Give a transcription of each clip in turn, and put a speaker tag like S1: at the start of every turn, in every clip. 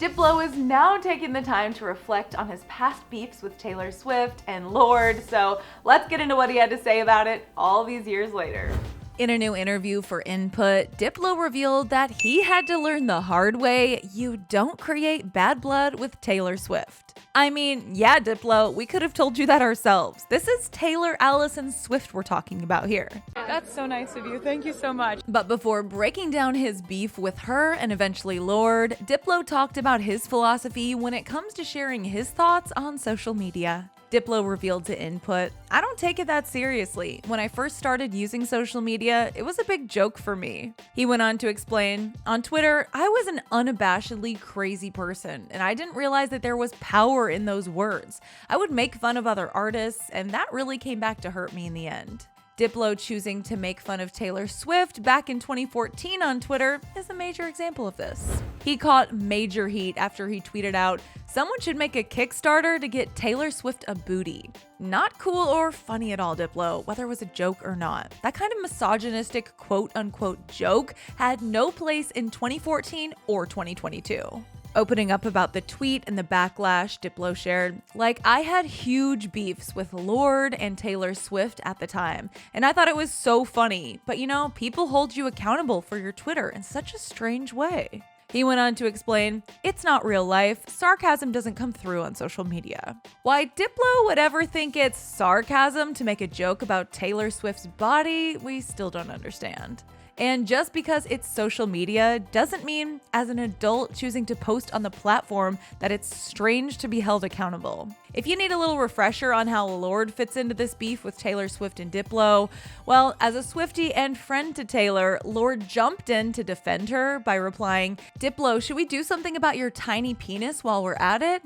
S1: Diplo is now taking the time to reflect on his past beefs with Taylor Swift and Lorde, so let's get into what he had to say about it all these years later.
S2: In a new interview for Input, Diplo revealed that he had to learn the hard way you don't create bad blood with Taylor Swift. I mean, yeah, Diplo, we could have told you that ourselves. This is Taylor Allison Swift we're talking about here.
S1: That's so nice of you. Thank you so much.
S2: But before breaking down his beef with her and eventually Lorde, Diplo talked about his philosophy when it comes to sharing his thoughts on social media. Diplo revealed to Input, "I don't take it that seriously. When I first started using social media, it was a big joke for me." He went on to explain, "On Twitter, I was an unabashedly crazy person, and I didn't realize that there was power in those words. I would make fun of other artists, and that really came back to hurt me in the end." Diplo choosing to make fun of Taylor Swift back in 2014 on Twitter is a major example of this. He caught major heat after he tweeted out, "Someone should make a Kickstarter to get Taylor Swift a booty." Not cool or funny at all, Diplo, whether it was a joke or not. That kind of misogynistic quote-unquote joke had no place in 2014 or 2022. Opening up about the tweet and the backlash, Diplo shared, "Like, I had huge beefs with Lorde and Taylor Swift at the time, and I thought it was so funny. But you know, people hold you accountable for your Twitter in such a strange way." He went on to explain, "It's not real life. Sarcasm doesn't come through on social media." Why Diplo would ever think it's sarcasm to make a joke about Taylor Swift's body, we still don't understand. And just because it's social media doesn't mean, as an adult choosing to post on the platform, that it's strange to be held accountable. If you need a little refresher on how Lorde fits into this beef with Taylor Swift and Diplo, well, as a Swiftie and friend to Taylor, Lorde jumped in to defend her by replying, "Diplo, should we do something about your tiny penis while we're at it?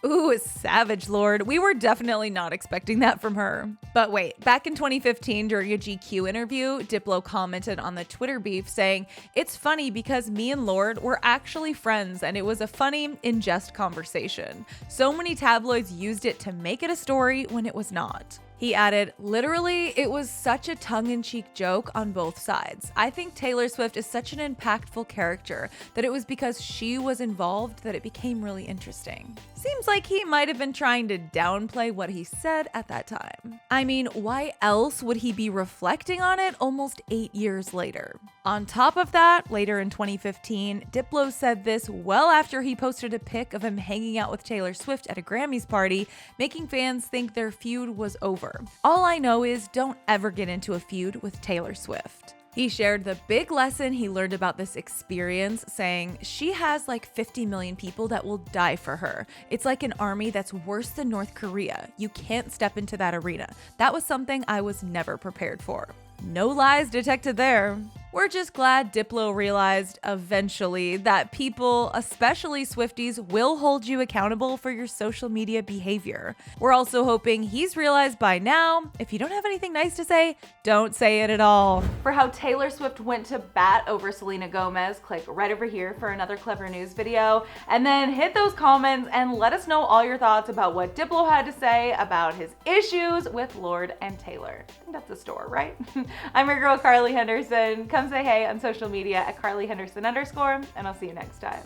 S2: Ooh, savage, Lorde. We were definitely not expecting that from her." But wait, back in 2015 during a GQ interview, Diplo commented on the Twitter beef saying, "It's funny because me and Lorde were actually friends and it was a funny, in-jest conversation. So many tabloids used it to make it a story when it was not." He added, "Literally, it was such a tongue-in-cheek joke on both sides. I think Taylor Swift is such an impactful character that it was because she was involved that it became really interesting." Seems like he might have been trying to downplay what he said at that time. I mean, why else would he be reflecting on it almost 8 years later? On top of that, later in 2015, Diplo said this well after he posted a pic of him hanging out with Taylor Swift at a Grammys party, making fans think their feud was over. "All I know is don't ever get into a feud with Taylor Swift." He shared the big lesson he learned about this experience, saying, "She has like 50 million people that will die for her. It's like an army that's worse than North Korea. You can't step into that arena. That was something I was never prepared for." No lies detected there. We're just glad Diplo realized eventually that people, especially Swifties, will hold you accountable for your social media behavior. We're also hoping he's realized by now, if you don't have anything nice to say, don't say it at all.
S1: For how Taylor Swift went to bat over Selena Gomez, click right over here for another Clevver News video, and then hit those comments and let us know all your thoughts about what Diplo had to say about his issues with Lorde and Taylor. I think that's a store, right? I'm your girl, Carly Henderson. Come say hey on social media at Carly Henderson _, and I'll see you next time.